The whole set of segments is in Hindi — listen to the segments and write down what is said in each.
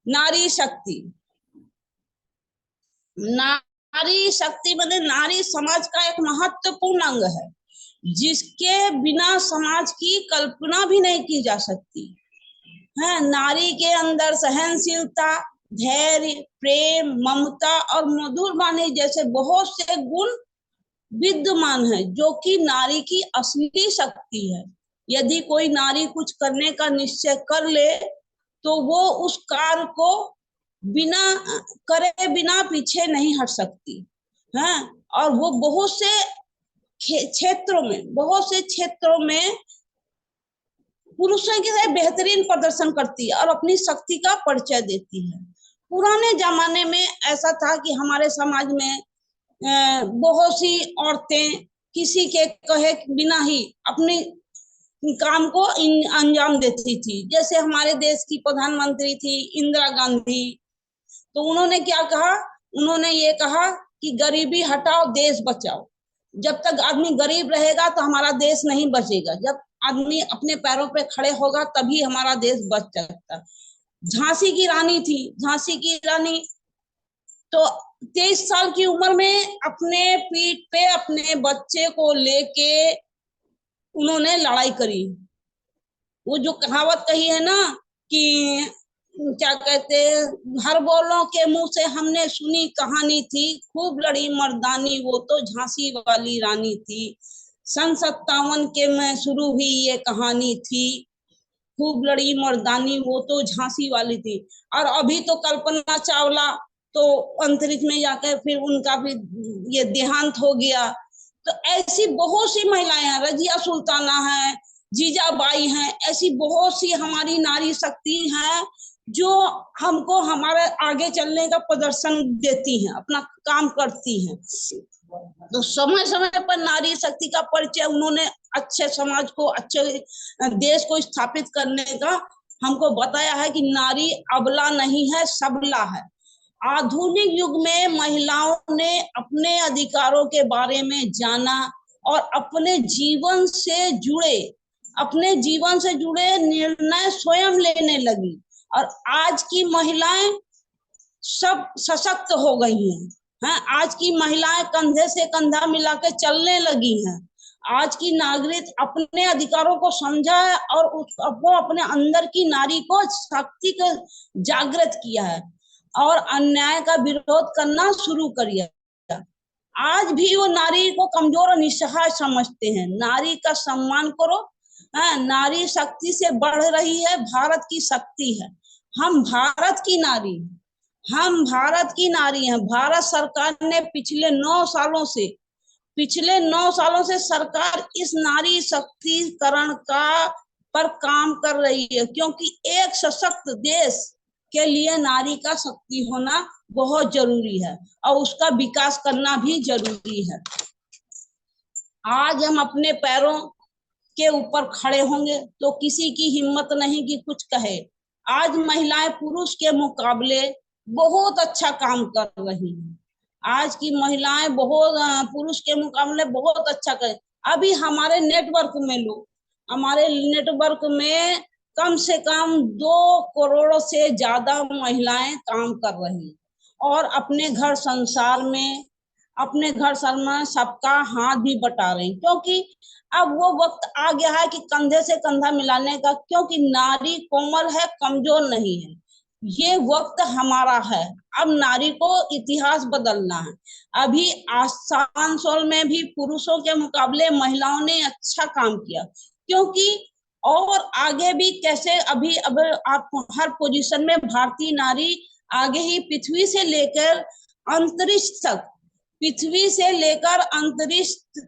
नारी शक्ति। नारी शक्ति माने नारी समाज का एक महत्वपूर्ण अंग है, जिसके बिना समाज की कल्पना भी नहीं की जा सकती है। नारी के अंदर सहनशीलता, धैर्य, प्रेम, ममता और मधुर वाणी जैसे बहुत से गुण विद्यमान है, जो कि नारी की असली शक्ति है। यदि कोई नारी कुछ करने का निश्चय कर ले तो वो उस कार्य को बिना करे बिना पीछे नहीं हट सकती है। और वो बहुत से क्षेत्रों में पुरुषों की तरह बेहतरीन प्रदर्शन करती है और अपनी शक्ति का परिचय देती है। पुराने जमाने में ऐसा था कि हमारे समाज में बहुत सी औरतें किसी के कहे बिना ही अपने काम को अंजाम देती थी। जैसे हमारे देश की प्रधानमंत्री थी इंदिरा गांधी, तो उन्होंने क्या कहा, उन्होंने ये कहा कि गरीबी हटाओ देश बचाओ। जब तक आदमी गरीब रहेगा तो हमारा देश नहीं बचेगा, जब आदमी अपने पैरों पे खड़े होगा तभी हमारा देश बच सकता। झांसी की रानी थी, झांसी की रानी तो 23 साल की उम्र में अपने पीठ पे अपने बच्चे को लेके उन्होंने लड़ाई करी। वो जो कहावत कही है ना कि क्या कहते, हर बोलों के मुंह से हमने सुनी कहानी थी, खूब लड़ी मर्दानी वो तो झांसी वाली रानी थी। सन 57 के में शुरू हुई ये कहानी थी, खूब लड़ी मर्दानी वो तो झांसी वाली थी। और अभी तो कल्पना चावला तो अंतरिक्ष में जाकर फिर उनका भी ये देहांत हो गया। तो ऐसी बहुत सी महिलाएं हैं, रजिया सुल्ताना है, जीजाबाई हैं, ऐसी बहुत सी हमारी नारी शक्ति हैं जो हमको हमारे आगे चलने का प्रदर्शन देती हैं, अपना काम करती हैं। तो समय समय पर नारी शक्ति का परिचय उन्होंने अच्छे समाज को, अच्छे देश को स्थापित करने का हमको बताया है कि नारी अबला नहीं है, सबला है। आधुनिक युग में महिलाओं ने अपने अधिकारों के बारे में जाना और अपने जीवन से जुड़े निर्णय स्वयं लेने लगी। और आज की महिलाएं सब सशक्त हो गई हैं। आज की महिलाएं कंधे से कंधा मिलाकर चलने लगी हैं। आज की नागरिक अपने अधिकारों को समझा है और वो अपने अंदर की नारी को शक्ति को जागृत किया है और अन्याय का विरोध करना शुरू कर दिया। आज भी वो नारी को कमजोर और निस्सहाय समझते हैं। नारी का सम्मान करो। नारी शक्ति से बढ़ रही है भारत की शक्ति है। हम भारत की नारी हैं। भारत सरकार ने पिछले 9 सालों से सरकार इस नारी शक्तिकरण पर काम कर रही है, क्योंकि एक सशक्त देश के लिए नारी का शक्ति होना बहुत जरूरी है और उसका विकास करना भी जरूरी है। आज हम अपने पैरों के ऊपर खड़े होंगे तो किसी की हिम्मत नहीं कि कुछ कहे। आज महिलाएं पुरुष के मुकाबले बहुत अच्छा काम कर रही हैं। आज की महिलाएं पुरुष के मुकाबले बहुत अच्छा कर। अभी हमारे नेटवर्क में कम से कम 2 करोड़ से ज्यादा महिलाएं काम कर रही हैं और अपने घर संसार में सबका हाथ भी बटा रही, क्योंकि अब वो वक्त आ गया है कि कंधे से कंधा मिलाने का, क्योंकि नारी कोमल है, कमजोर नहीं है। ये वक्त हमारा है। अब नारी को इतिहास बदलना है। अभी आसानसोल में भी पुरुषों के मुकाबले महिलाओं ने अच्छा काम किया, क्योंकि और आगे भी कैसे अभी अब आप हर पोजीशन में भारतीय नारी आगे ही पृथ्वी से लेकर अंतरिक्ष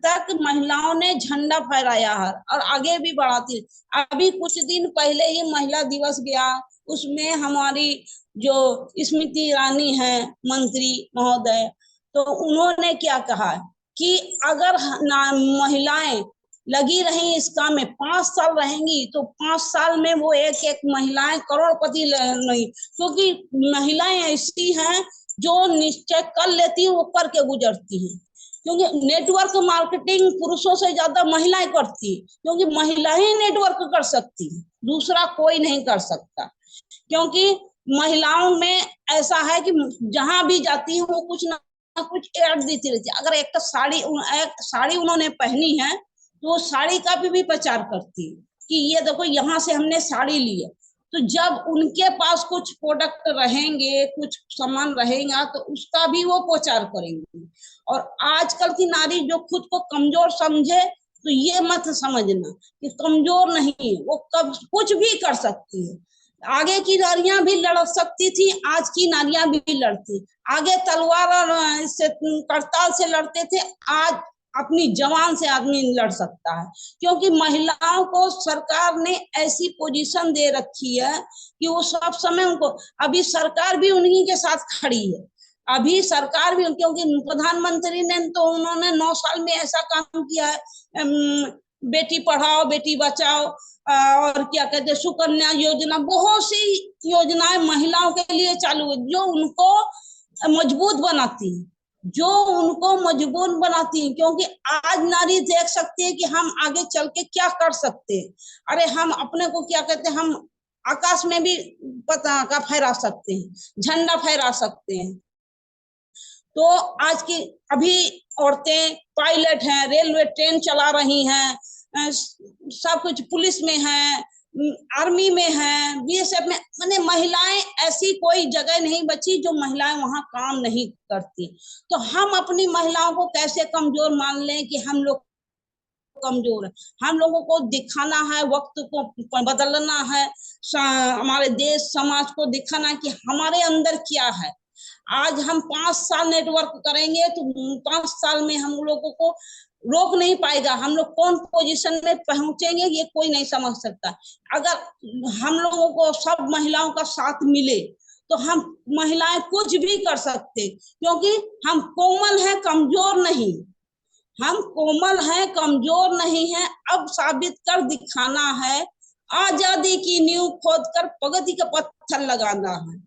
तक महिलाओं ने झंडा फहराया है और आगे भी बढ़ाती है। अभी कुछ दिन पहले ही महिला दिवस गया, उसमें हमारी जो स्मृति ईरानी है मंत्री महोदय, तो उन्होंने क्या कहा कि अगर महिलाएं लगी रही इस काम में 5 साल रहेंगी तो 5 साल में वो एक महिलाएं करोड़पति नहीं, क्योंकि महिलाएं ऐसी हैं जो निश्चय कर लेती है, वो करके गुजरती है। क्योंकि नेटवर्क मार्केटिंग पुरुषों से ज्यादा महिलाएं करती है, क्योंकि महिलाएं नेटवर्क कर सकती है, दूसरा कोई नहीं कर सकता। क्योंकि महिलाओं में ऐसा है कि जहां भी जाती है वो कुछ ना कुछ ऐड देती रहती है। अगर एक साड़ी उन्होंने पहनी है तो वो साड़ी का भी प्रचार करती है कि ये देखो यहाँ से हमने साड़ी ली है। तो जब उनके पास कुछ प्रोडक्ट रहेंगे, कुछ सामान रहेगा, तो उसका भी वो प्रचार करेंगे। और आजकल की नारी जो खुद को कमजोर समझे, तो ये मत समझना कि कमजोर नहीं, वो कब कुछ भी कर सकती है। आगे की नारियां भी लड़ सकती थी, आज की नारियां भी लड़ती। आगे तलवार और इससे करताल से लड़ते थे, आज अपनी जवान से आदमी लड़ सकता है। क्योंकि महिलाओं को सरकार ने ऐसी पोजीशन दे रखी है कि वो सब समय उनको, अभी सरकार भी उन्हीं के साथ खड़ी है। अभी सरकार भी, क्योंकि प्रधानमंत्री ने तो उन्होंने 9 साल में ऐसा काम किया है, बेटी पढ़ाओ बेटी बचाओ, और क्या कहते हैं सुकन्या योजना, बहुत सी योजनाएं महिलाओं के लिए चालू है जो उनको मजबूत बनाती है, जो उनको मजबूत बनाती है। क्योंकि आज नारी देख सकती है कि हम आगे चल के क्या कर सकते हैं। अरे हम अपने को क्या कहते हैं, हम आकाश में भी पताका फहरा सकते हैं, झंडा फहरा सकते हैं। तो आज की अभी औरतें पायलट हैं, रेलवे ट्रेन चला रही हैं, सब कुछ पुलिस में है, आर्मी में है, बीएसएफ में, माने महिलाएं ऐसी कोई जगह नहीं बची जो महिलाएं वहां काम नहीं करती। तो हम अपनी महिलाओं को कैसे कमजोर मान लें कि हम लोग कमजोर है। हम लोगों को दिखाना है, वक्त को बदलना है, हमारे देश समाज को दिखाना कि हमारे अंदर क्या है। आज हम 5 साल नेटवर्क करेंगे तो 5 साल में हम लोगों को रोक नहीं पाएगा। हम लोग कौन पोजीशन में पहुंचेंगे ये कोई नहीं समझ सकता। अगर हम लोगों को सब महिलाओं का साथ मिले तो हम महिलाएं कुछ भी कर सकते, क्योंकि हम कोमल हैं, कमजोर नहीं। हम कोमल हैं, कमजोर नहीं हैं। अब साबित कर दिखाना है, आजादी की नींव खोदकर प्रगति का पत्थर लगाना है।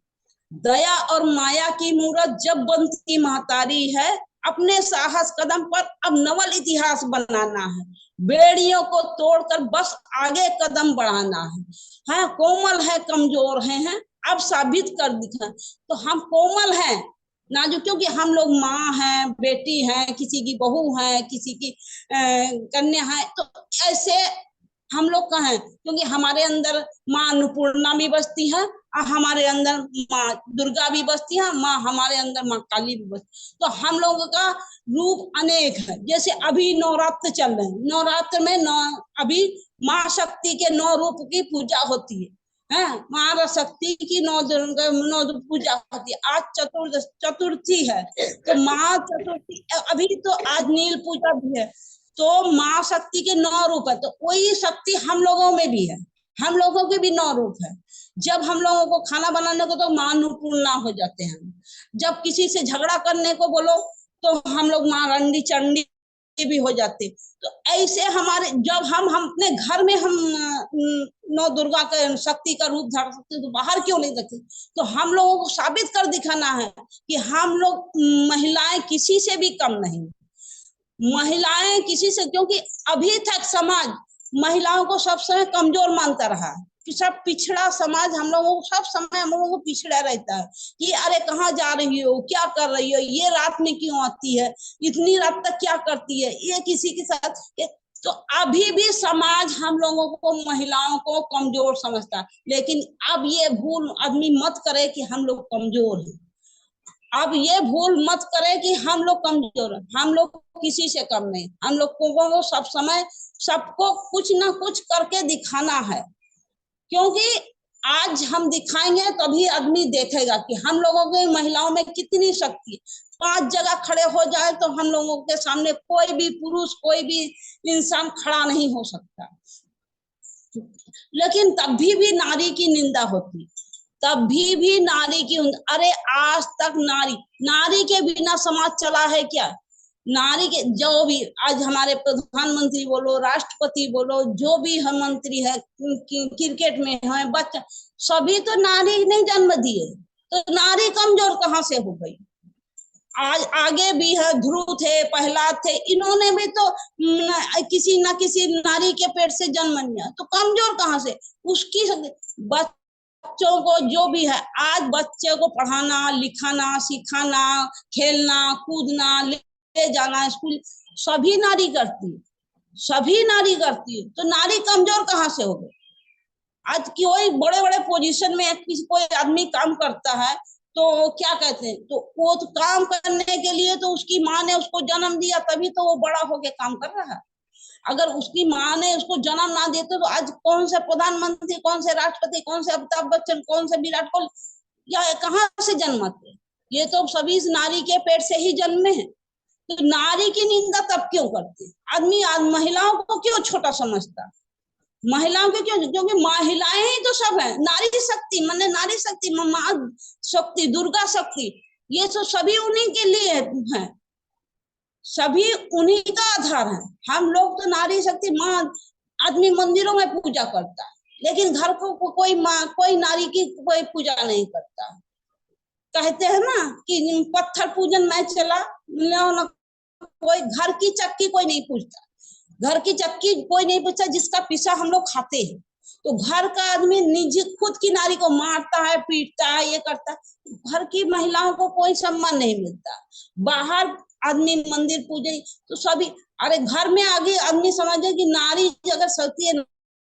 दया और माया की मूरत जब बनती महतारी है, अपने साहस कदम पर अब नवल इतिहास बनाना है। बेड़ियों को तोड़कर बस आगे कदम बढ़ाना है। हाँ, कोमल है, कमजोर हैं, अब साबित कर दिखा। तो हम कोमल हैं नाजुक, क्योंकि हम लोग माँ हैं, बेटी हैं, किसी की बहू है, किसी की कन्या है। तो ऐसे हम लोग का है, क्योंकि हमारे अंदर माँ अन्नपूर्णा भी बसती है, और हमारे अंदर माँ दुर्गा भी बसती है, माँ हमारे अंदर माँ काली भी बसती। तो हम लोगों का रूप अनेक है। जैसे अभी नवरात्र चल रहे हैं, नवरात्र में अभी माँ शक्ति के 9 रूप की पूजा होती है। माँ शक्ति की 9 पूजा होती है। आज चतुर्थी है, तो माँ चतुर्थी, अभी तो आज नील पूजा भी है। तो माँ शक्ति के 9 रूप है, तो वही शक्ति हम लोगों में भी है। हम लोगों के भी 9 रूप है। जब हम लोगों को खाना बनाने को तो माँ अन्नपूर्णा हो जाते हैं। जब किसी से झगड़ा करने को बोलो तो हम लोग माँ रंडी चंडी भी हो जाते। तो ऐसे हमारे, जब हम अपने घर में हम 9 दुर्गा का शक्ति का रूप धारण सकते, तो बाहर क्यों नहीं रखते। तो हम लोगों को साबित कर दिखाना है कि हम लोग महिलाएं किसी से भी कम नहीं, महिलाएं किसी से, क्योंकि अभी तक समाज महिलाओं को सब समय कमजोर मानता रहा कि सब पिछड़ा समाज, हम लोगों को सब समय हम लोगों को पिछड़ा रहता है कि अरे कहाँ जा रही हो, क्या कर रही हो, ये रात में क्यों आती है, इतनी रात तक क्या करती है, ये किसी के साथ। तो अभी भी समाज हम लोगों को, महिलाओं को कमजोर समझता है। लेकिन अब ये भूल आदमी मत करे कि हम लोग कमजोर हैं। अब ये भूल मत करें कि हम लोग कमजोर हैं। हम लोग किसी से कम नहीं। हम लोग को सब समय सबको कुछ ना कुछ करके दिखाना है, क्योंकि आज हम दिखाएंगे तभी आदमी देखेगा कि हम लोगों की महिलाओं में कितनी शक्ति है। 5 जगह खड़े हो जाए तो हम लोगों के सामने कोई भी पुरुष, कोई भी इंसान खड़ा नहीं हो सकता। लेकिन तभी भी नारी की निंदा होती, तभी भी नारी की, अरे आज तक नारी के बिना समाज चला है क्या। नारी के जो भी आज हमारे प्रधानमंत्री बोलो, राष्ट्रपति बोलो, जो भी हम मंत्री है, क्रिकेट में है, बच्चा, सभी तो नारी ने जन्म दिए। तो नारी कमजोर कहाँ से हो गई। आज आगे भी है, ध्रुव थे, प्रहलाद थे, इन्होंने भी तो किसी न किसी नारी के पेट से जन्म लिया। तो कमजोर कहाँ से, उसकी बच्चों को जो भी है, आज बच्चे को पढ़ाना लिखाना सिखाना खेलना कूदना ले जाना स्कूल सभी नारी करती है, सभी नारी करती है, तो नारी कमजोर कहाँ से हो गई? आज कोई बड़े बड़े पोजीशन में किसी कोई आदमी काम करता है तो क्या कहते हैं, तो वो तो काम करने के लिए तो उसकी माँ ने उसको जन्म दिया, तभी तो वो बड़ा होके काम कर रहा है। अगर उसकी माँ ने उसको जन्म ना देते तो आज कौन से प्रधानमंत्री, कौन से राष्ट्रपति, कौन से अमिताभ बच्चन, कौन से विराट कोहली या कहाँ से जन्मते? ये तो सभी इस नारी के पेट से ही जन्मे हैं। तो नारी की निंदा तब क्यों करते आदमी? आज महिलाओं को क्यों छोटा समझता? महिलाओं के क्यों? क्योंकि महिलाएं ही तो सब है। नारी शक्ति माने नारी शक्ति, मां शक्ति, दुर्गा शक्ति, ये तो सभी उन्हीं के लिए है, सभी उन्हीं का आधार है। हम लोग तो नारी शक्ति माँ आदमी मंदिरों में पूजा करता है, लेकिन घर को कोई माँ कोई नारी की कोई पूजा नहीं करता। कहते हैं ना कि पत्थर पूजन में चला ना, कोई घर की चक्की कोई नहीं पूछता, घर की चक्की कोई नहीं पूछता जिसका पिसा हम लोग खाते हैं। तो घर का आदमी निजी खुद की नारी को मारता है, पीटता है, ये करता है। घर की महिलाओं को कोई सम्मान नहीं मिलता। बाहर आदमी मंदिर पूजे तो सभी, अरे घर में आगे आदमी समझे कि नारी अगर सती है,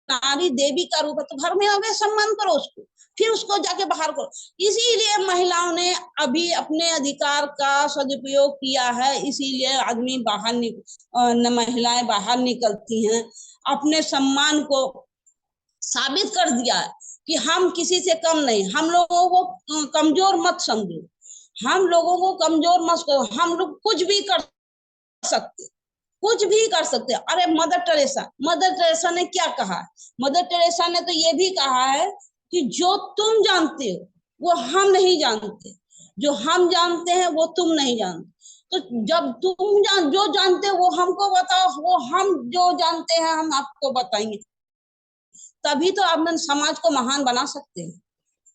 नारी देवी का रूप है, तो घर में आगे सम्मान करो उसको, फिर उसको जाके बाहर करो। इसीलिए महिलाओं ने अभी अपने अधिकार का सदुपयोग किया है, इसीलिए आदमी बाहर महिलाएं बाहर निकलती हैं, अपने सम्मान को साबित कर दिया है कि हम किसी से कम नहीं। हम लोगों को कमजोर मत समझो, हम लोगों को कमजोर मत करो, हम लोग कुछ भी कर सकते, कुछ भी कर सकते। अरे मदर टेरेसा ने क्या कहा? मदर टेरेसा ने तो ये भी कहा है कि जो तुम जानते हो वो हम नहीं जानते, जो हम जानते हैं वो तुम नहीं जानते। तो जब तुम जो जानते हो वो हमको बताओ, वो हम जो जानते हैं हम आपको बताएंगे, तभी तो आप समाज को महान बना सकते हैं।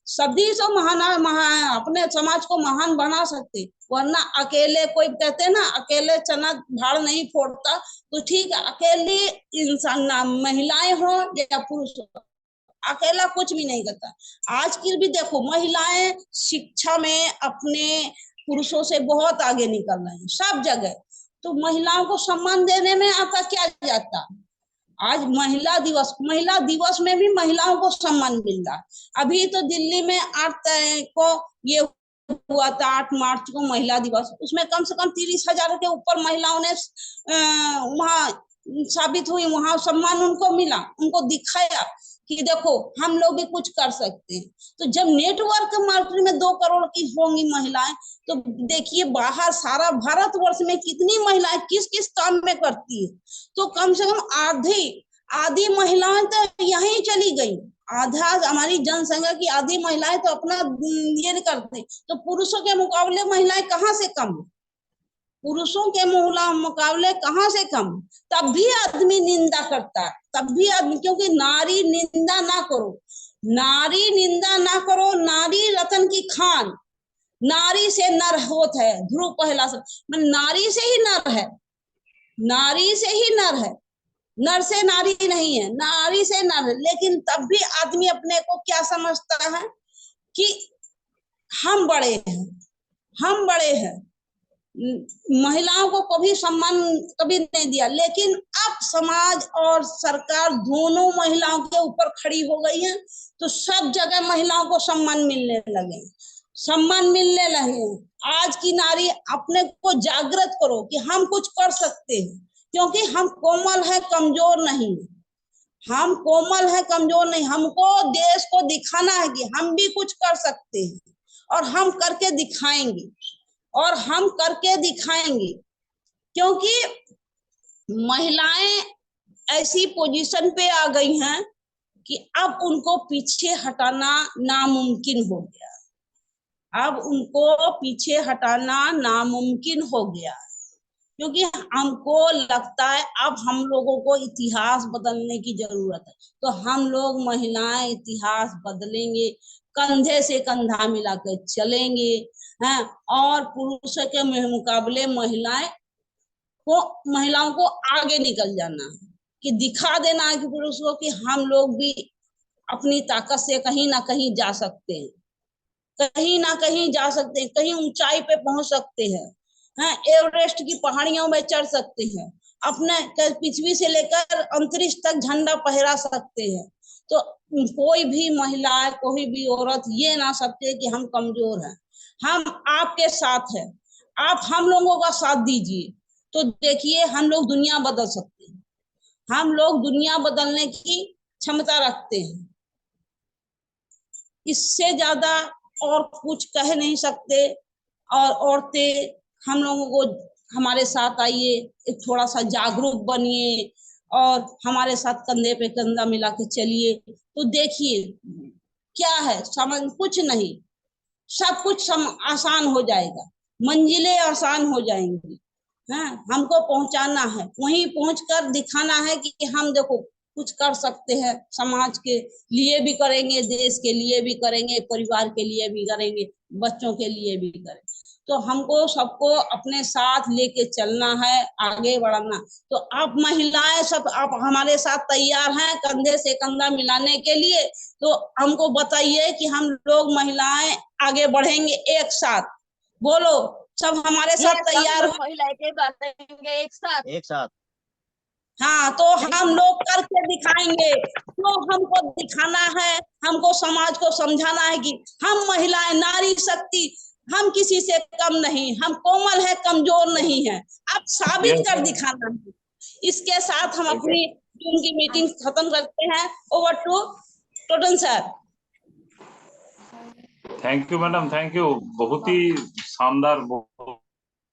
सभी तो महान अपने समाज को महान बना सकते, वरना अकेले कोई कहते हैं ना, अकेले चना भाड़ नहीं फोड़ता। तो ठीक है, अकेली इंसान ना महिलाएं हो या पुरुष हो, अकेला कुछ भी नहीं करता। आज की भी देखो महिलाएं शिक्षा में अपने पुरुषों से बहुत आगे निकल रहे हैं सब जगह। तो महिलाओं को सम्मान देने में आपका क्या जाता? आज महिला दिवस में भी महिलाओं को सम्मान मिल रहा है। अभी तो दिल्ली में 8 को ये हुआ था, 8 मार्च को महिला दिवस, उसमें कम से कम 30,000 के ऊपर महिलाओं ने वहां साबित हुई, वहां सम्मान उनको मिला, उनको दिखाया कि देखो हम लोग भी कुछ कर सकते हैं। तो जब नेटवर्क मार्केट में 2 करोड़ की होंगी महिलाएं, तो देखिए बाहर सारा भारतवर्ष में कितनी महिलाएं किस किस काम में करती है। तो कम से कम आधी महिलाएं तो यहीं चली गई, आधा हमारी जनसंख्या की आधी महिलाएं तो अपना ये करते, तो पुरुषों के मुकाबले महिलाएं कहाँ से कम? पुरुषों के मुकाबले कहाँ से कम? तब भी आदमी निंदा करता है, तब भी आदमी, क्योंकि नारी निंदा ना करो, नारी निंदा ना करो, नारी रतन की खान, नारी से नर होत है, ध्रुव पहला से, नारी से ही नर है, नारी से ही नर है, नर से नारी नहीं है, नारी से नर। लेकिन तब भी आदमी अपने को क्या समझता है कि हम बड़े हैं, हम बड़े हैं। महिलाओं को कभी सम्मान कभी नहीं दिया, लेकिन अब समाज और सरकार दोनों महिलाओं के ऊपर खड़ी हो गई है, तो सब जगह महिलाओं को सम्मान मिलने लगे, सम्मान मिलने लगे। आज की नारी अपने को जागृत करो कि हम कुछ कर सकते हैं, क्योंकि हम कोमल है, कमजोर नहीं, हम कोमल है, कमजोर नहीं। हमको देश को दिखाना है कि हम भी कुछ कर सकते हैं, और हम करके दिखाएंगे, और हम करके दिखाएंगे। क्योंकि महिलाएं ऐसी पोजीशन पे आ गई हैं कि अब उनको पीछे हटाना नामुमकिन हो गया, अब उनको पीछे हटाना नामुमकिन हो गया। क्योंकि हमको लगता है अब हम लोगों को इतिहास बदलने की जरूरत है, तो हम लोग महिलाएं इतिहास बदलेंगे, कंधे से कंधा मिलाकर चलेंगे हैं, और पुरुषों के मुकाबले महिलाओं को आगे निकल जाना है, कि दिखा देना है कि पुरुषों की हम लोग भी अपनी ताकत से कहीं ना कहीं जा सकते हैं, कहीं ना कहीं जा सकते हैं, कहीं ऊंचाई पे पहुंच सकते हैं, हैं एवरेस्ट की पहाड़ियों में चढ़ सकते हैं, अपने पृथ्वी से लेकर अंतरिक्ष तक झंडा फहरा सकते हैं। तो कोई भी महिला, कोई भी औरत ये ना सकते कि हम कमजोर हैं। हम आपके साथ हैं, आप हम लोगों का साथ दीजिए, तो देखिए हम लोग दुनिया बदल सकते हैं, हम लोग दुनिया बदलने की क्षमता रखते हैं। इससे ज्यादा और कुछ कह नहीं सकते। और औरतें हम लोगों को हमारे साथ आइए, एक थोड़ा सा जागरूक बनिए और हमारे साथ कंधे पे कंधा मिला के चलिए, तो देखिए क्या है, समझ कुछ नहीं, सब कुछ आसान हो जाएगा, मंजिलें आसान हो जाएंगी। हाँ, हमको पहुंचाना है, वहीं पहुंचकर दिखाना है कि हम देखो कुछ कर सकते हैं, समाज के लिए भी करेंगे, देश के लिए भी करेंगे, परिवार के लिए भी करेंगे, बच्चों के लिए भी करेंगे। तो हमको सबको अपने साथ लेके चलना है, आगे बढ़ना। तो आप महिलाएं सब आप हमारे साथ तैयार हैं कंधे से कंधा मिलाने के लिए? तो हमको बताइए कि हम लोग महिलाएं आगे बढ़ेंगे एक साथ, बोलो सब हमारे साथ यस, हम तैयार लोग हो? महिलाएं के बढ़ेंगे एक साथ। एक साथ। हाँ, तो हम लोग करके दिखाएंगे। तो हमको दिखाना है, हमको समाज को समझाना है कि हम महिलाएं नारी शक्ति, हम किसी से कम नहीं, हम कोमल है, कमजोर नहीं है, अब साबित कर दिखाना है। इसके साथ हम अपनी जूम की मीटिंग खत्म करते हैं। Over to Totan sir. Thank you madam, thank you. बहुत ही शानदार, बहुत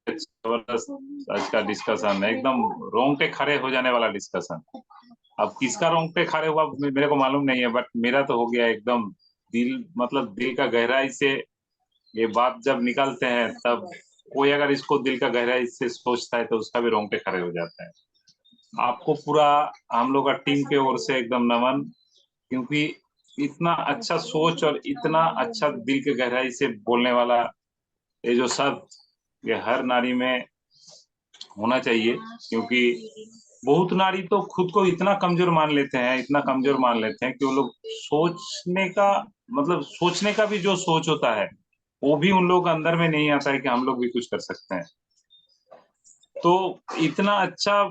जबरदस्त आज का डिस्कशन है, एकदम रोंगटे खड़े हो जाने वाला डिस्कशन। अब किसका रोंगटे खड़े हुआ मेरे को मालूम नहीं है, बट मेरा तो हो गया एकदम। दिल मतलब दिल का गहराई से ये बात जब निकलते हैं, तब कोई अगर इसको दिल का गहराई से सोचता है तो उसका भी रोंगटे खड़े हो जाते हैं। आपको पूरा हम लोग का टीम के ओर से एकदम नमन, क्योंकि इतना अच्छा सोच और इतना अच्छा दिल के गहराई से बोलने वाला ये जो शब्द, ये हर नारी में होना चाहिए। क्योंकि बहुत नारी तो खुद को इतना कमजोर मान लेते हैं, इतना कमजोर मान लेते हैं कि वो लोग सोचने का मतलब सोचने का भी जो सोच होता है वो भी उन लोगों के अंदर में नहीं आता है कि हम लोग भी कुछ कर सकते हैं। तो इतना अच्छा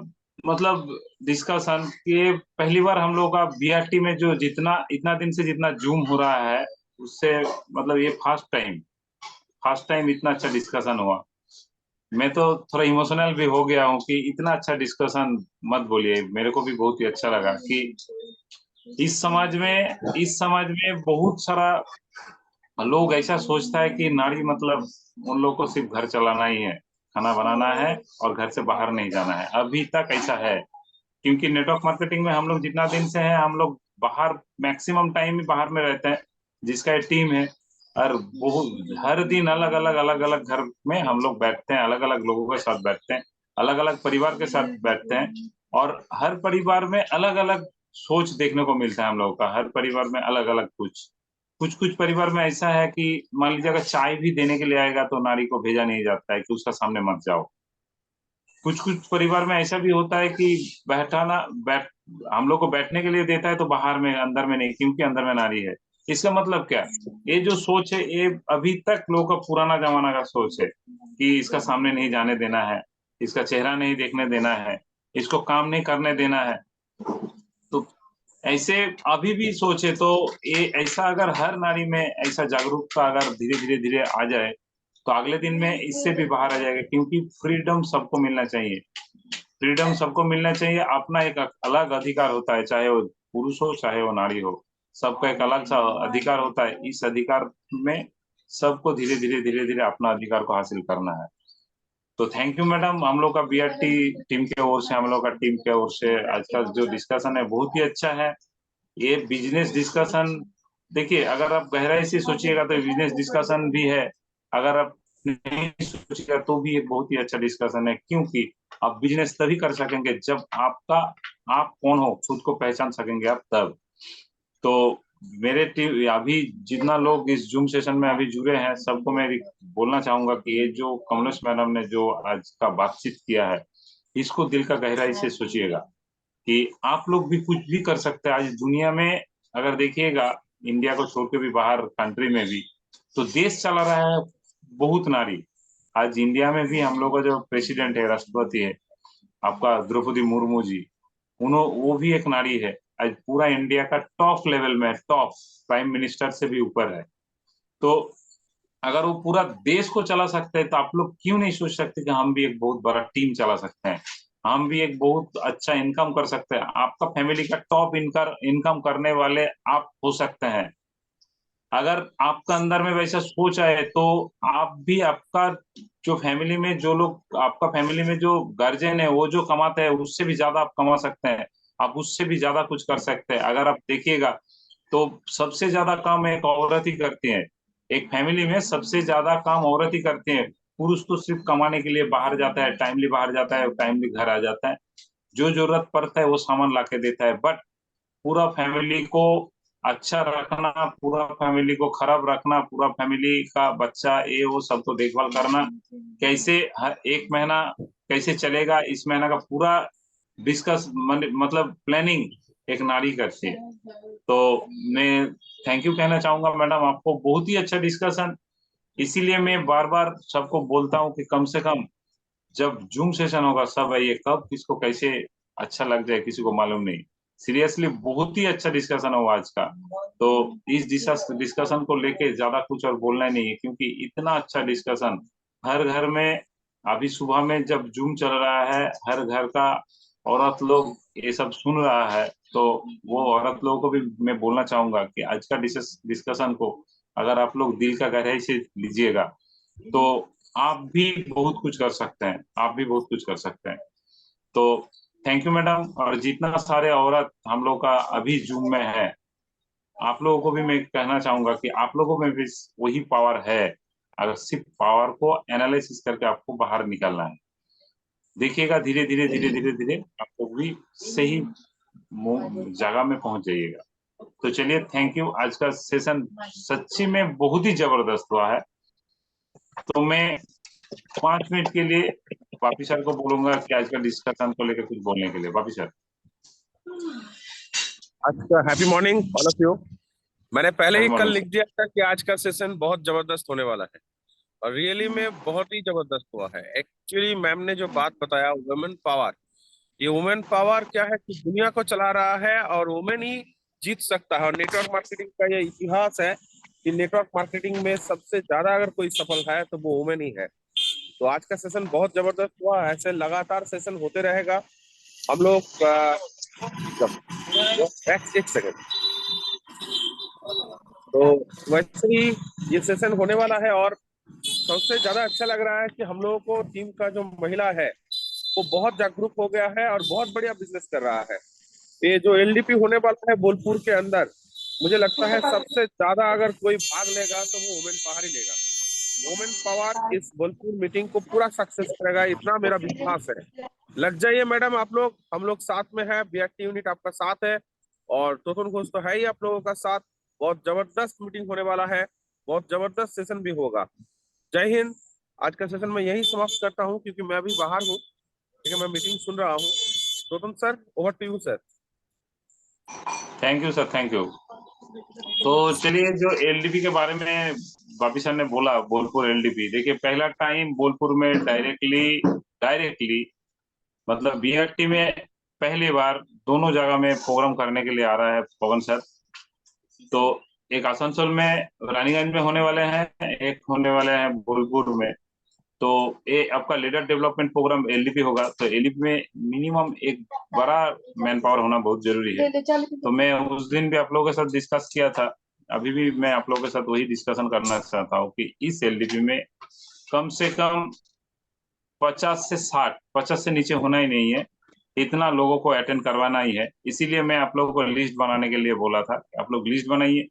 मतलब डिस्कशन के पहली बार हम लोग का बीआरटी में जो जितना इतना दिन से जितना जूम हो रहा है, उससे मतलब ये फर्स्ट टाइम इतना अच्छा डिस्कशन हुआ। मैं तो थोड़ा इमोशनल भी हो गया हूँ कि इतना अच्छा डिस्कशन मत बोलिए। मेरे को भी बहुत ही अच्छा लगा कि इस समाज में बहुत सारा लोग ऐसा सोचता है कि नारी मतलब उन लोग को सिर्फ घर चलाना ही है, खाना बनाना है और घर से बाहर नहीं जाना है। अभी तक ऐसा है, क्योंकि नेटवर्क मार्केटिंग में हम लोग जितना दिन से हैं, हम लोग बाहर मैक्सिमम टाइम ही बाहर में रहते हैं, जिसका एक टीम है। और बहुत हर दिन अलग अलग घर में हम लोग बैठते हैं, अलग अलग लोगों के साथ बैठते हैं, अलग अलग परिवार के साथ बैठते हैं, और हर परिवार में अलग अलग सोच देखने को मिलता है हम लोगों का। हर परिवार में अलग अलग कुछ परिवार में ऐसा है कि मान लीजिए अगर चाय भी देने के लिए आएगा तो नारी को भेजा नहीं जाता है कि उसका सामने मत जाओ। कुछ परिवार में ऐसा भी होता है कि हम लोग को बैठने के लिए देता है तो बाहर में, अंदर में नहीं, क्योंकि अंदर में नारी है। इसका मतलब क्या? ये जो सोच है ये अभी तक लोगों का पुराना जमाना का सोच है कि इसका सामने नहीं जाने देना है, इसका चेहरा नहीं देखने देना है, इसको काम नहीं करने देना है। तो ऐसे अभी भी सोचे तो ये ऐसा अगर हर नारी में ऐसा जागरूकता अगर धीरे धीरे आ जाए तो अगले दिन में इससे भी बाहर आ जाएगा। क्योंकि फ्रीडम सबको मिलना चाहिए, फ्रीडम सबको मिलना चाहिए। अपना एक अलग अधिकार होता है, चाहे वो पुरुष हो चाहे वो नारी हो, सबका एक अलग सा अधिकार होता है। इस अधिकार में सबको धीरे धीरे अपना अधिकार को हासिल करना है। तो थैंक यू मैडम, हम लोग का बीआरटी टीम के ओर से, हम लोग का टीम के ओर से आज का जो डिस्कशन है बहुत ही अच्छा है। ये बिजनेस डिस्कशन, देखिए अगर आप गहराई से सोचिएगा तो बिजनेस डिस्कशन भी है, अगर आप नहीं सोचिएगा तो भी एक बहुत ही अच्छा डिस्कशन है। क्योंकि आप बिजनेस तभी कर सकेंगे जब आप कौन हो खुद को पहचान सकेंगे आप तब। तो मेरे टीम अभी जितना लोग इस जूम सेशन में अभी जुड़े हैं, सबको मैं बोलना चाहूंगा कि ये जो कमलेश मैडम ने जो आज का बातचीत किया है, इसको दिल का गहराई से सोचिएगा कि आप लोग भी कुछ भी कर सकते हैं। आज दुनिया में अगर देखिएगा इंडिया को छोड़ के भी बाहर कंट्री में भी, तो देश चला रहा है बहुत नारी। आज इंडिया में भी हम लोग का जो प्रेसिडेंट है, राष्ट्रपति है आपका द्रौपदी मुर्मू जी, वो भी एक नारी है। आज पूरा इंडिया का टॉप लेवल में, टॉप प्राइम मिनिस्टर से भी ऊपर है। तो अगर वो पूरा देश को चला सकते हैं तो आप लोग क्यों नहीं सोच सकते कि हम भी एक बहुत बड़ा टीम चला सकते हैं, हम भी एक बहुत अच्छा इनकम कर सकते हैं। आपका फैमिली का टॉप इनकम करने वाले आप हो सकते हैं। अगर आपका अंदर में वैसा सोच है तो आप भी, आपका जो फैमिली में जो लोग, आपका फैमिली में जो गार्जियन है वो जो कमाते हैं उससे भी ज्यादा आप कमा सकते हैं, आप उससे भी ज्यादा कुछ कर सकते हैं। अगर आप देखिएगा तो सबसे ज्यादा काम एक औरत ही करती है। एक फैमिली में सबसे ज्यादा काम औरत ही करती है। पुरुष तो सिर्फ कमाने के लिए बाहर जाता है, टाइमली बाहर जाता है, टाइमली घर आ जाता है, जो जरूरत पड़ता है वो सामान ला के देता है। बट पूरा फैमिली को अच्छा रखना, पूरा फैमिली को खराब रखना, पूरा फैमिली का बच्चा ये वो सबको देखभाल करना, कैसे हर एक महीना कैसे चलेगा, इस महीना का पूरा डिस्कस मतलब प्लानिंग एक नारी करती है। तो मैं थैंक यू कहना चाहूंगा मैडम आपको, बहुत ही अच्छा डिस्कशन। इसीलिए मैं बार बार सबको बोलता हूँ कि कम से कम जब जूम सेशन होगा सब आइए, कब किसको कैसे अच्छा लग जाए किसी को मालूम नहीं। सीरियसली बहुत ही अच्छा डिस्कशन हुआ आज का। तो इस डिस्कशन को लेके ज्यादा कुछ और बोलना ही नहीं है, क्योंकि इतना अच्छा डिस्कशन हर घर में, अभी सुबह में जब जूम चल रहा है हर घर का औरत लोग ये सब सुन रहा है, तो वो औरत लोगों को भी मैं बोलना चाहूंगा कि आज का डिस्कशन को अगर आप लोग दिल का गहराई से लीजिएगा तो आप भी बहुत कुछ कर सकते हैं, आप भी बहुत कुछ कर सकते हैं। तो थैंक यू मैडम। और जितना सारे औरत हम लोग का अभी जूम में है, आप लोगों को भी मैं कहना चाहूंगा कि आप लोगों में भी वही पावर है। अगर सिर्फ पावर को एनालिसिस करके आपको बाहर निकलना है, देखिएगा धीरे धीरे धीरे धीरे धीरे आप लोग भी सही जगह में पहुंच जाइएगा। तो चलिए थैंक यू। आज का सेशन सच्ची में बहुत ही जबरदस्त हुआ है। तो मैं 5 मिनट के लिए वापी सर को बोलूंगा कि आज का डिस्कशन को लेकर कुछ बोलने के लिए। वापी सर। अच्छा, happy morning all of you. मैंने पहले ही Good कल morning, लिख दिया था कि आज का सेशन बहुत जबरदस्त होने वाला है, और रियली में बहुत ही जबरदस्त हुआ है। एक्चुअली मैम ने जो बात बताया वुमेन पावर, ये वुमेन पावर क्या है कि दुनिया को चला रहा है और वुमेन ही जीत सकता है। और नेटवर्क मार्केटिंग का ये इतिहास है कि नेटवर्क मार्केटिंग में सबसे ज्यादा अगर कोई सफल है तो वो वुमेन ही है। तो आज का सेशन बहुत जबरदस्त हुआ, ऐसे लगातार सेशन होते रहेगा। हम लोग एक सेकंड। तो वैसे ही ये सेशन होने वाला है, और सबसे ज्यादा अच्छा लग रहा है कि हम लोगों को टीम का जो महिला है वो बहुत जागरूक हो गया है और बहुत बढ़िया बिजनेस कर रहा है। ये जो एलडीपी होने वाला है बोलपुर के अंदर, मुझे लगता है सबसे ज्यादा अगर कोई भाग लेगा तो वो वुमेन पावर ही लेगा। वुमेन पावर इस बोलपुर मीटिंग को पूरा सक्सेस करेगा, इतना मेरा विश्वास है। लग जाइए मैडम आप लोग, हम लोग साथ में है, बीआरटी यूनिट आपका साथ है, और टोटल घोष तो है ही आप लोगों का साथ। बहुत जबरदस्त मीटिंग होने वाला है, बहुत जबरदस्त सेशन भी होगा। जय हिंद। आज का सेशन मैं यही समाप्त करता हूँ क्योंकि मैं अभी बाहर हूँ, ठीक है, मैं मीटिंग सुन रहा हूँ। टोटल sir, over to you sir. Thank you sir, thank you. तो चलिए, जो एलडीपी के बारे में वापी सर ने बोला, बोलपुर एलडीपी, देखिए पहला टाइम बोलपुर में डायरेक्टली मतलब बीआरटी में पहली बार दोनों जगह में प्रोग्राम करने के लिए आ रहा है पवन सर। तो एक आसनसोल में रानीगंज में होने वाले हैं, एक होने वाले हैं बोलपुर में। तो ये आपका लीडर डेवलपमेंट प्रोग्राम एलडीपी होगा। तो एलडीपी में मिनिमम एक बड़ा मैन पावर होना बहुत जरूरी है। तो मैं उस दिन भी आप लोगों के साथ डिस्कस किया था, अभी भी मैं आप लोगों के साथ वही डिस्कशन करना चाहता हूँ कि इस एलडीपी में कम से कम 50 से 60, 50 से नीचे होना ही नहीं है, इतना लोगों को अटेंड करवाना ही है। इसीलिए मैं आप लोगों को लिस्ट बनाने के लिए बोला था, आप लोग लिस्ट बनाइए,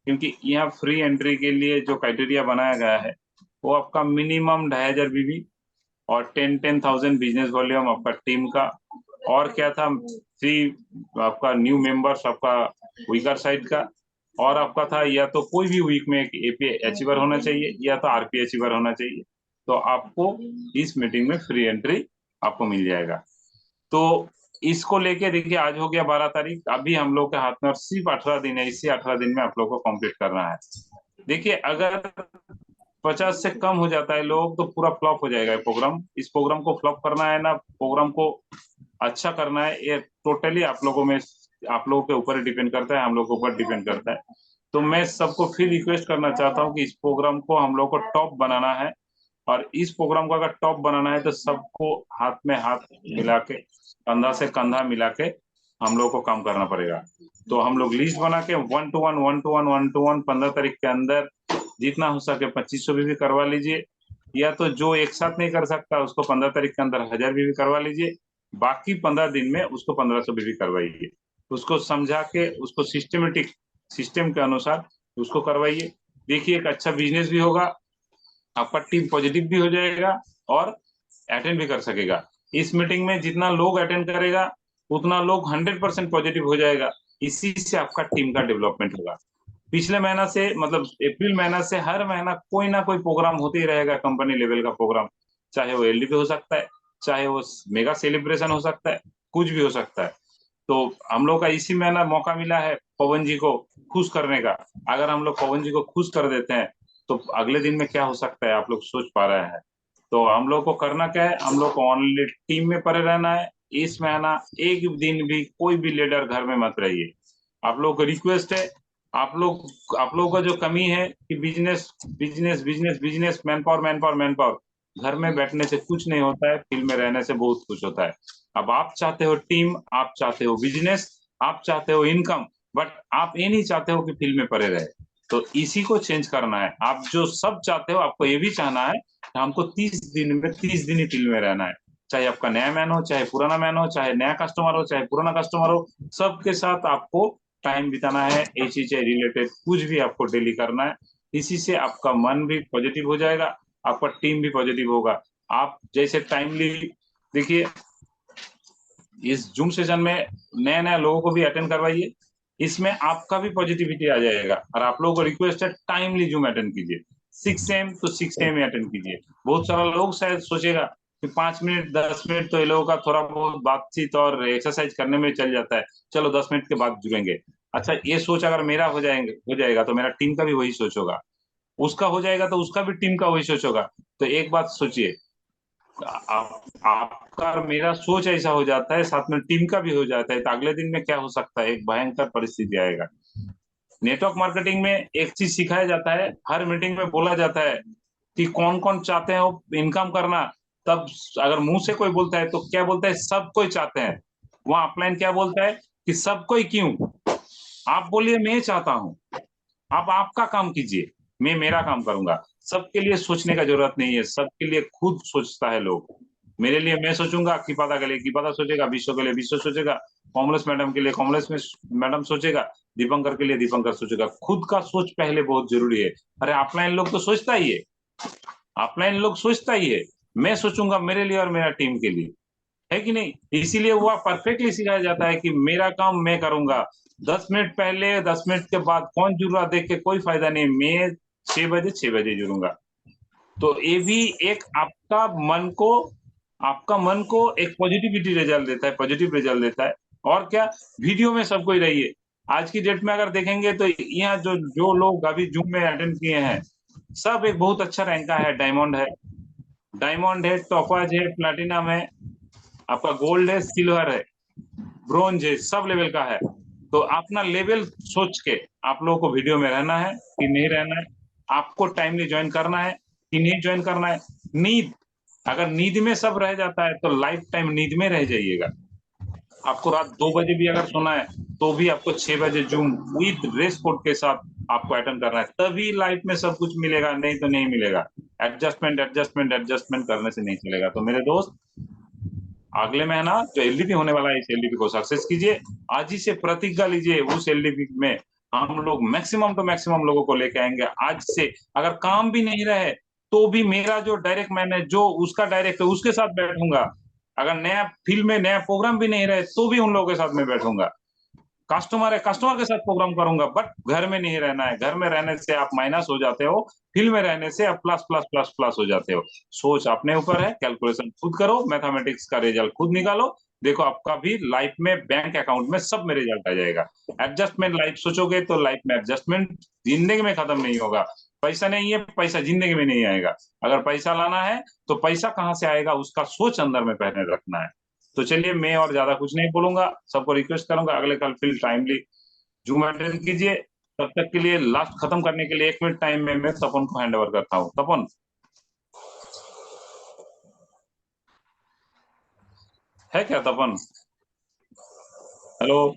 क्योंकि यहाँ फ्री एंट्री के लिए जो क्राइटेरिया बनाया गया है वो आपका मिनिमम 2500 बीबी और 10,000 बिजनेस वॉल्यूम आपका टीम का। और क्या था, फ्री आपका न्यू मेंबर्स आपका वीकर साइड का, और आपका था या तो कोई भी वीक में एक एपी अचीवर होना चाहिए या तो आरपी अचीवर होना चाहिए। तो आपको इस मीटिंग में फ्री एंट्री आपको मिल जाएगा। तो इसको लेके देखिए आज हो गया 12 तारीख, अभी हम लोग के हाथ में और सिर्फ 18 दिन है, इसी 18 दिन में आप लोग को कंप्लीट करना है। देखिए अगर 50 से कम हो जाता है लोग तो पूरा फ्लॉप हो जाएगा ये प्रोग्राम। इस प्रोग्राम को फ्लॉप करना है ना, प्रोग्राम को अच्छा करना है, ये टोटली आप लोगों के ऊपर डिपेंड करता है, हम लोग के ऊपर डिपेंड करता है। तो मैं सबको फिर रिक्वेस्ट करना चाहता हूँ कि इस प्रोग्राम को हम लोग को टॉप बनाना है, और इस प्रोग्राम को अगर टॉप बनाना है तो सबको हाथ में हाथ मिला के, कंधा से कंधा मिला के हम लोग को काम करना पड़ेगा। तो हम लोग लिस्ट बना के 1 to 1 15 तारीख के अंदर जितना हो सके 2500 भी करवा लीजिए, या तो जो एक साथ नहीं कर सकता उसको 15 तारीख के अंदर 1000 भी करवा लीजिए, बाकी 15 दिन में उसको 1500 भी करवाइए। उसको समझा के उसको सिस्टमेटिक सिस्टम के अनुसार उसको करवाइए। देखिए एक अच्छा बिजनेस भी होगा, आपका टीम पॉजिटिव भी हो जाएगा और अटेंड भी कर सकेगा। इस मीटिंग में जितना लोग अटेंड करेगा उतना लोग 100% पॉजिटिव हो जाएगा, इसी से आपका टीम का डेवलपमेंट होगा। पिछले महीना से मतलब अप्रैल महीना से हर महीना कोई ना कोई प्रोग्राम होते ही रहेगा, कंपनी लेवल का प्रोग्राम, चाहे वो एलडीपी हो सकता है, चाहे वो मेगा सेलिब्रेशन हो सकता है, कुछ भी हो सकता है। तो हम लोग का इसी महीना मौका मिला है पवन जी को खुश करने का। अगर हम लोग पवन जी को खुश कर देते हैं तो अगले दिन में क्या हो सकता है आप लोग सोच पा रहे हैं। तो हम लोग को करना क्या है, हम लोग को ओनली टीम में पड़े रहना है। इस महीना एक दिन भी कोई भी लीडर घर में मत रहिए। आप लोग को रिक्वेस्ट है, आप लोग का जो कमी है कि business business business business, man power man power man power, घर में बैठने से कुछ नहीं होता है, फील्ड में रहने से बहुत कुछ होता है। अब आप चाहते हो टीम, आप चाहते हो बिजनेस, आप चाहते हो इनकम, बट आप ये नहीं चाहते हो कि फील्ड में पड़े रहे। तो इसी को चेंज करना है। आप जो सब चाहते हो, आपको ये भी चाहना है कि हमको 30 दिन में 30 दिन ही फील्ड में रहना है। चाहे आपका नया मैन हो, चाहे पुराना मैन हो, चाहे नया कस्टमर हो, चाहे पुराना कस्टमर हो, सबके साथ आपको टाइम बिताना है। एसी से रिलेटेड कुछ भी आपको डेली करना है। इसी से आपका मन भी पॉजिटिव हो जाएगा, आपका टीम भी पॉजिटिव होगा। आप जैसे टाइमली देखिए, इस जूम सेशन में नए नए लोगों को भी अटेंड करवाइए, इसमें आपका भी पॉजिटिविटी आ जाएगा। और आप लोगों को रिक्वेस्ट है टाइमली जूम अटेंड कीजिए, 6 AM तो 6 AM में अटेंड कीजिए। बहुत सारा लोग शायद सोचेगा कि 5 मिनट 10 मिनट तो ये लोगों का थोड़ा बहुत बातचीत और एक्सरसाइज करने में चल जाता है, चलो 10 मिनट के बाद जुड़ेंगे। अच्छा, ये सोच अगर मेरा हो जाएगा तो मेरा टीम का भी वही सोच होगा, उसका हो जाएगा तो उसका भी टीम का वही सोच होगा। तो एक बात सोचिए, आपका और मेरा सोच ऐसा हो जाता है, साथ में टीम का भी हो जाता है, तो अगले दिन में क्या हो सकता है, एक भयंकर परिस्थिति आएगा। नेटवर्क मार्केटिंग में एक चीज सिखाया जाता है, हर मीटिंग में बोला जाता है कि कौन कौन चाहते हो इनकम करना। तब अगर मुंह से कोई बोलता है तो क्या बोलता है, सब कोई चाहते हैं। वहां अपलाइन क्या बोलता है कि सब कोई क्यों, आप बोलिए मैं चाहता हूं, आप आपका काम कीजिए, मैं मेरा काम करूंगा। सबके लिए सोचने का जरूरत नहीं है, सबके लिए खुद सोचता है लोग। मेरे लिए मैं सोचूंगा, किपादा के लिए किपादा सोचेगा, विश्व के लिए विश्व सोचेगा, कॉमर्स मैडम के लिए कॉमर्स में मैडम सोचेगा, दीपंकर के लिए दीपंकर सोचेगा। खुद का सोच पहले बहुत जरूरी है। अरे ऑफलाइन लोग तो सोचता ही है, ऑफलाइन लोग सोचता ही है, मैं सोचूंगा मेरे लिए और मेरा टीम के लिए, है कि नहीं। इसीलिए वो परफेक्टली सिखाया जाता है कि मेरा काम मैं करूंगा। 10 मिनट पहले 10 मिनट के बाद कौन जुड़ रहा देख के कोई फायदा नहीं, मैं 6 बजे 6 बजे जुड़ूंगा। तो ये भी एक आपका मन को एक पॉजिटिविटी रिजल्ट देता है, पॉजिटिव रिजल्ट देता है। और क्या, वीडियो में सबको ही रहिए। आज की डेट में अगर देखेंगे तो यहाँ जो लोग अभी जूम में अटेंड किए हैं, सब एक बहुत अच्छा रैंक का है। डायमंड है, टॉपाज है, प्लैटिनम है, आपका गोल्ड है, सिल्वर है, ब्रोंज है, सब लेवल का है। तो अपना लेवल सोच के आप लोगों को वीडियो में रहना है कि नहीं रहना है, आपको टाइमली ज्वाइन करना है कि नहीं ज्वाइन करना है। नींद, अगर नींद में सब रह जाता है तो लाइफ टाइम नींद में रह जाइएगा। आपको रात 2 बजे भी अगर सोना है तो भी आपको 6 बजे जूम विद ड्रेस कोड के साथ आपको अटेंड करना है, तभी लाइफ में सब कुछ मिलेगा, नहीं तो नहीं मिलेगा। एडजस्टमेंट करने से नहीं चलेगा। तो मेरे दोस्त, अगले महीना जो एलडीपी होने वाला है, इस एलडीपी को सक्सेस कीजिए। आज ही से प्रतिज्ञा लीजिए, उस एलडीपी में हम लोग मैक्सिमम टू मैक्सिमम लोगों को लेके आएंगे। आज से अगर काम भी नहीं रहे तो भी मेरा जो डायरेक्ट मैन है, जो उसका डायरेक्ट है, उसके साथ बैठूंगा। अगर नया फील्ड में नया प्रोग्राम भी नहीं रहे तो भी उन लोगों के साथ में बैठूंगा। कस्टमर है, कस्टमर के साथ प्रोग्राम करूंगा, बट घर में नहीं रहना है। घर में रहने से आप माइनस हो जाते हो, फील्ड में रहने से आप प्लस प्लस प्लस प्लस हो जाते हो। सोच अपने ऊपर है, कैलकुलेशन खुद करो, मैथमेटिक्स का रिजल्ट खुद निकालो। देखो आपका भी लाइफ में बैंक अकाउंट में सब में रिजल्ट आ जाएगा। एडजस्टमेंट लाइफ सोचोगे तो लाइफ में एडजस्टमेंट जिंदगी में खत्म नहीं होगा। पैसा नहीं है, पैसा जिंदगी में नहीं आएगा। अगर पैसा लाना है तो पैसा कहाँ से आएगा उसका सोच अंदर में पहले रखना है। तो चलिए, मैं और ज्यादा कुछ नहीं बोलूंगा, सबको रिक्वेस्ट करूंगा अगले कल फिर टाइमली जूम अटेंड कीजिए। तब तक के लिए लास्ट खत्म करने के लिए 1 मिनट टाइम में मैं तपन को हैंड ओवर करता हूँ। तपन, है क्या तपन? हेलो,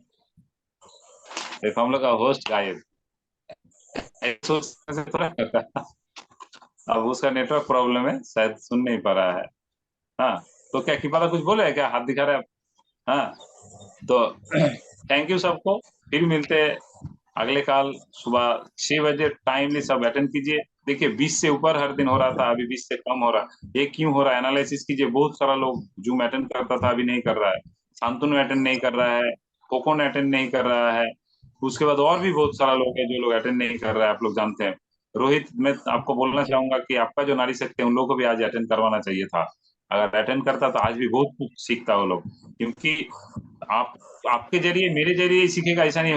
देखो हम लोग का होस्ट गायब। अब उसका नेटवर्क प्रॉब्लम है, शायद सुन नहीं पा रहा है। हाँ, तो क्या कृपा कुछ बोले, क्या हाथ दिखा रहे हैं आप? हाँ, तो थैंक यू सबको। फिर मिलते हैं अगले काल सुबह 6 बजे। टाइमली सब अटेंड कीजिए। देखिए 20 से ऊपर हर दिन हो रहा था, अभी 20 से कम हो रहा। ये क्यों हो रहा है, एनालिसिस कीजिए। बहुत सारा लोग जूम अटेंड करता था, अभी नहीं कर रहा है। शांतनु अटेंड नहीं कर रहा है, कोकोन अटेंड नहीं कर रहा है। उसके बाद और भी बहुत सारा लोग है जो लोग अटेंड नहीं कर रहा है, आप लोग जानते हैं। रोहित, मैं आपको बोलना चाहूंगा कि आपका जो नारी शक्ति है उन लोगों को भी आज अटेंड करवाना चाहिए था। अगर अटेंड करता तो आज भी बहुत कुछ सीखता वो लोग। क्योंकि आप आपके जरिए मेरे जरिए सीखेगा ऐसा नहीं